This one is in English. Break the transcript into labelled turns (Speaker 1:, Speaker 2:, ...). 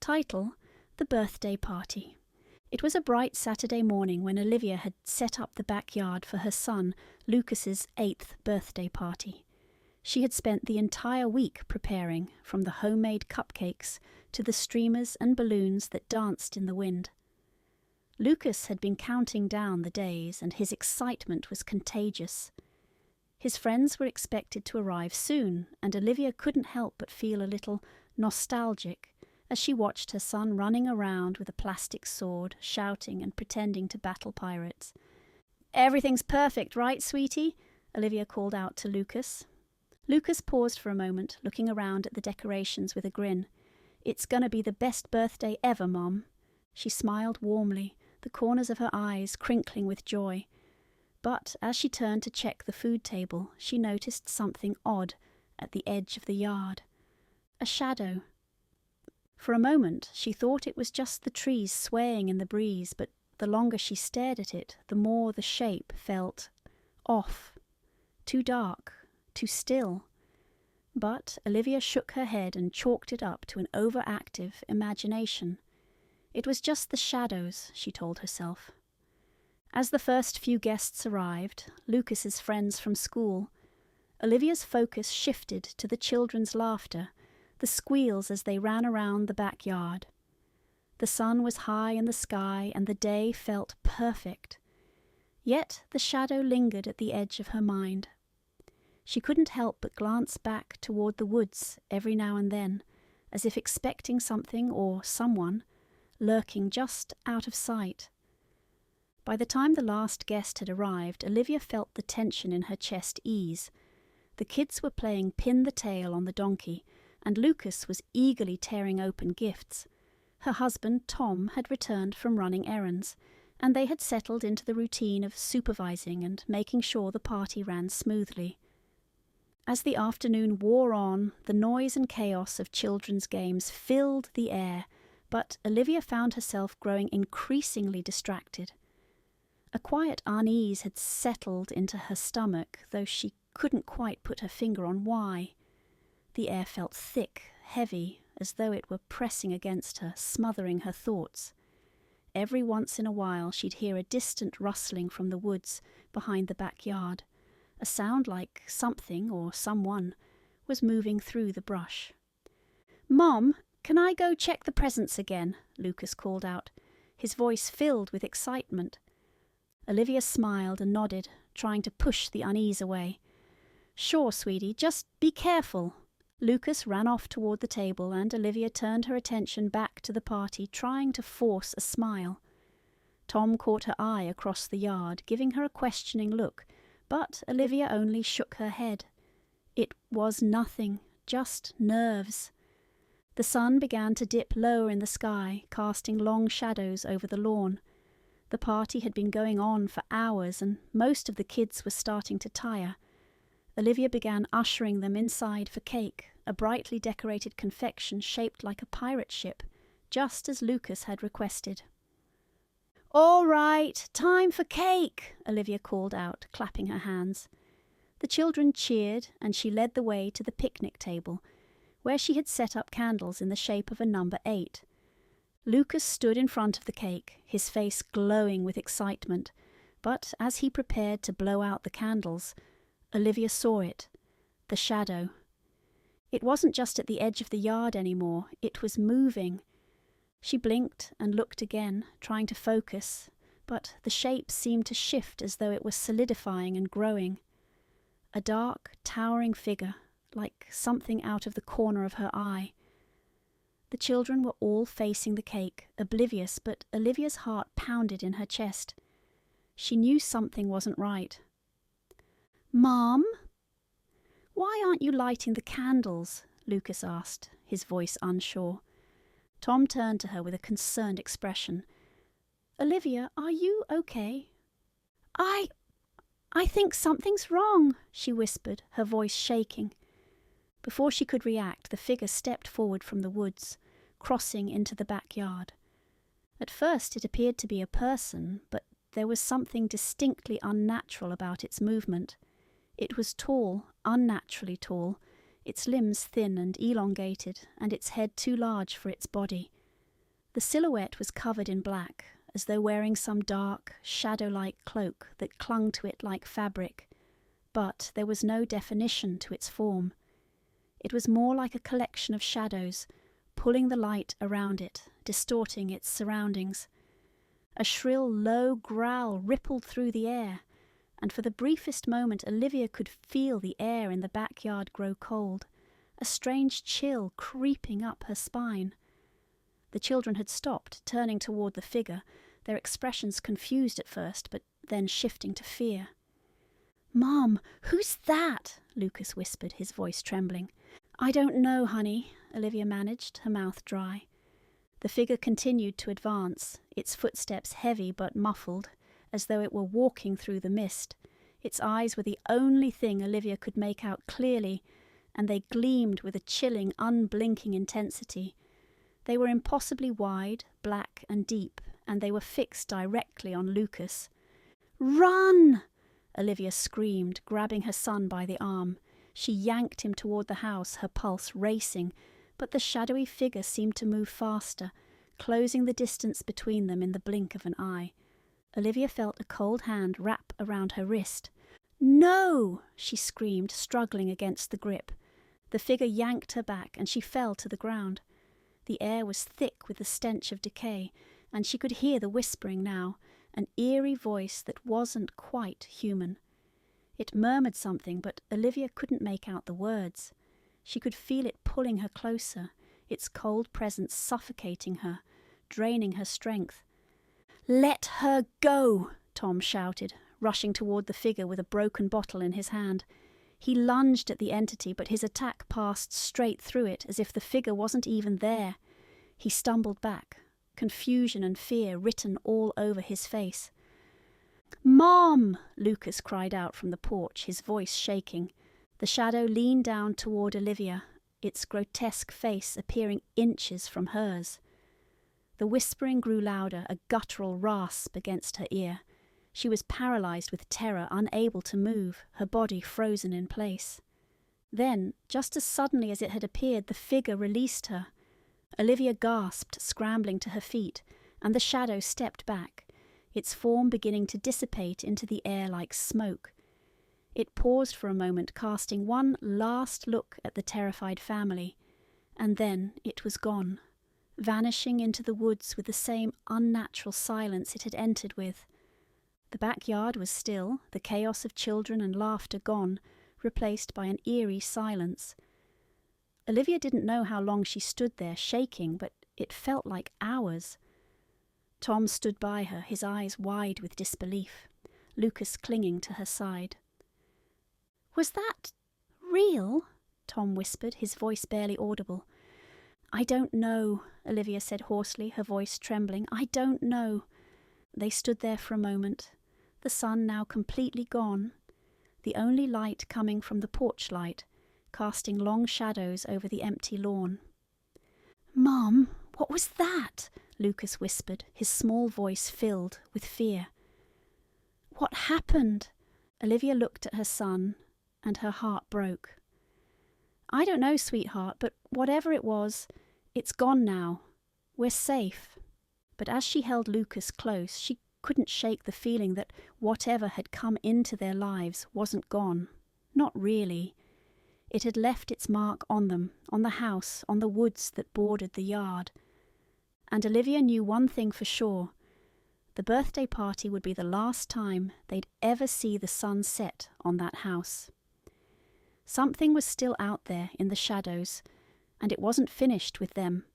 Speaker 1: Title: The Birthday Party. It was a bright Saturday morning when Olivia had set up the backyard for her son, Lucas's 8th birthday party. She had spent the entire week preparing, from the homemade cupcakes to the streamers and balloons that danced in the wind. Lucas had been counting down the days, and his excitement was contagious. His friends were expected to arrive soon, and Olivia couldn't help but feel a little nostalgic as she watched her son running around with a plastic sword, shouting and pretending to battle pirates. "Everything's perfect, right, sweetie?" Olivia called out to Lucas. Lucas paused for a moment, looking around at the decorations with a grin. "It's gonna be the best birthday ever, Mom." She smiled warmly, the corners of her eyes crinkling with joy. But as she turned to check the food table, she noticed something odd at the edge of the yard. A shadow. For a moment she thought it was just the trees swaying in the breeze, but the longer she stared at it, the more the shape felt off. Too dark, too still. But Olivia shook her head and chalked it up to an overactive imagination. It was just the shadows, she told herself. As the first few guests arrived, Lucas's friends from school, Olivia's focus shifted to the children's laughter, the squeals as they ran around the backyard. The sun was high in the sky and the day felt perfect. Yet the shadow lingered at the edge of her mind. She couldn't help but glance back toward the woods every now and then, as if expecting something or someone lurking just out of sight. By the time the last guest had arrived, Olivia felt the tension in her chest ease. The kids were playing pin the tail on the donkey, and Lucas was eagerly tearing open gifts. Her husband, Tom, had returned from running errands, and they had settled into the routine of supervising and making sure the party ran smoothly. As the afternoon wore on, the noise and chaos of children's games filled the air, but Olivia found herself growing increasingly distracted. A quiet unease had settled into her stomach, though she couldn't quite put her finger on why. The air felt thick, heavy, as though it were pressing against her, smothering her thoughts. Every once in a while she'd hear a distant rustling from the woods behind the backyard, a sound like something or someone was moving through the brush. "Mom, can I go check the presents again?" Lucas called out, his voice filled with excitement. Olivia smiled and nodded, trying to push the unease away. "Sure, sweetie, just be careful." Lucas ran off toward the table, and Olivia turned her attention back to the party, trying to force a smile. Tom caught her eye across the yard, giving her a questioning look, but Olivia only shook her head. It was nothing, just nerves. The sun began to dip lower in the sky, casting long shadows over the lawn. The party had been going on for hours, and most of the kids were starting to tire. Olivia began ushering them inside for cake, a brightly decorated confection shaped like a pirate ship, just as Lucas had requested. "All right, time for cake," Olivia called out, clapping her hands. The children cheered, and she led the way to the picnic table, where she had set up candles in the shape of a number 8. Lucas stood in front of the cake, his face glowing with excitement, but as he prepared to blow out the candles, Olivia saw it, the shadow. It wasn't just at the edge of the yard anymore, it was moving. She blinked and looked again, trying to focus, but the shape seemed to shift as though it was solidifying and growing. A dark, towering figure, like something out of the corner of her eye. The children were all facing the cake, oblivious, but Olivia's heart pounded in her chest. She knew something wasn't right. "Mom? Why aren't you lighting the candles?" Lucas asked, his voice unsure. Tom turned to her with a concerned expression. "Olivia, are you okay?" I think something's wrong," she whispered, her voice shaking. Before she could react, the figure stepped forward from the woods, crossing into the backyard. At first it appeared to be a person, but there was something distinctly unnatural about its movement. It was tall, unnaturally tall, its limbs thin and elongated, and its head too large for its body. The silhouette was covered in black, as though wearing some dark, shadow-like cloak that clung to it like fabric, but there was no definition to its form. It was more like a collection of shadows, pulling the light around it, distorting its surroundings. A shrill, low growl rippled through the air, and for the briefest moment Olivia could feel the air in the backyard grow cold, a strange chill creeping up her spine. The children had stopped, turning toward the figure, their expressions confused at first, but then shifting to fear. "Mom, who's that?" Lucas whispered, his voice trembling. "I don't know, honey," Olivia managed, her mouth dry. The figure continued to advance, its footsteps heavy but muffled, as though it were walking through the mist. Its eyes were the only thing Olivia could make out clearly, and they gleamed with a chilling, unblinking intensity. They were impossibly wide, black and deep, and they were fixed directly on Lucas. "Run!" Olivia screamed, grabbing her son by the arm. She yanked him toward the house, her pulse racing, but the shadowy figure seemed to move faster, closing the distance between them in the blink of an eye. Olivia felt a cold hand wrap around her wrist. "No!" she screamed, struggling against the grip. The figure yanked her back, and she fell to the ground. The air was thick with the stench of decay, and she could hear the whispering now, an eerie voice that wasn't quite human. It murmured something, but Olivia couldn't make out the words. She could feel it pulling her closer, its cold presence suffocating her, draining her strength. "Let her go!" Tom shouted, rushing toward the figure with a broken bottle in his hand. He lunged at the entity, but his attack passed straight through it, as if the figure wasn't even there. He stumbled back, confusion and fear written all over his face. "Mom!" Lucas cried out from the porch, his voice shaking. The shadow leaned down toward Olivia, its grotesque face appearing inches from hers. The whispering grew louder, a guttural rasp against her ear. She was paralyzed with terror, unable to move, her body frozen in place. Then, just as suddenly as it had appeared, the figure released her. Olivia gasped, scrambling to her feet, and the shadow stepped back, its form beginning to dissipate into the air like smoke. It paused for a moment, casting one last look at the terrified family, and then it was gone, vanishing into the woods with the same unnatural silence it had entered with. The backyard was still, the chaos of children and laughter gone, replaced by an eerie silence. Olivia didn't know how long she stood there, shaking, but it felt like hours. Tom stood by her, his eyes wide with disbelief, Lucas clinging to her side. "Was that real?" Tom whispered, his voice barely audible. "I don't know," Olivia said hoarsely, her voice trembling. "I don't know." They stood there for a moment, the sun now completely gone, the only light coming from the porch light, casting long shadows over the empty lawn. "Mom, what was that?" Lucas whispered, his small voice filled with fear. "What happened?" Olivia looked at her son, and her heart broke. "I don't know, sweetheart, but whatever it was, it's gone now. We're safe." But as she held Lucas close, she couldn't shake the feeling that whatever had come into their lives wasn't gone. Not really. It had left its mark on them, on the house, on the woods that bordered the yard. And Olivia knew one thing for sure. The birthday party would be the last time they'd ever see the sun set on that house. Something was still out there in the shadows, and it wasn't finished with them.